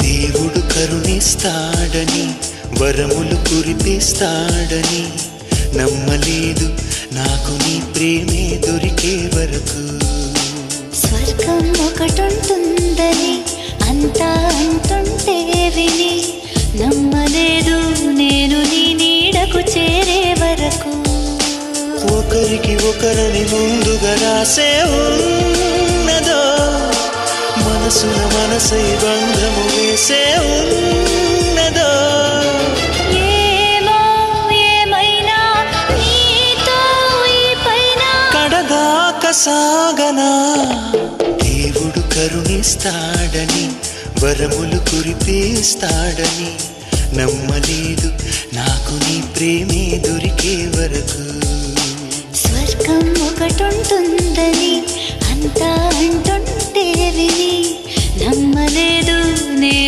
దేవుడు కరుణిస్తాడని వరములు కురిపిస్తాడని నమ్మలేదు నాకు నీ ప్రేమే దొరికే వరకు. స్వర్గం ఒకటుంటుందని అంతా అంటుంటే విని నమ్మలేదు నేను నీ నీడకు చేరే వరకు. ఒకరికి ఒకరని ముందుగా రాసే ఉన్నదో మనసున మనసై బంధము వేసే ఉన్నదో. ఏమో ఏమైనా నీతో ఈ పైన కడదాక సాగనా. దేవుడు కరుణిస్తాడని వరములు కురిపిస్తాడని నమ్మలేదు నాకు నీ ప్రేమే దొరికే వరకు. స్వర్గం ఒకటుంటుందని అంతా అంటుంటే విని నమ్మలేదు నేను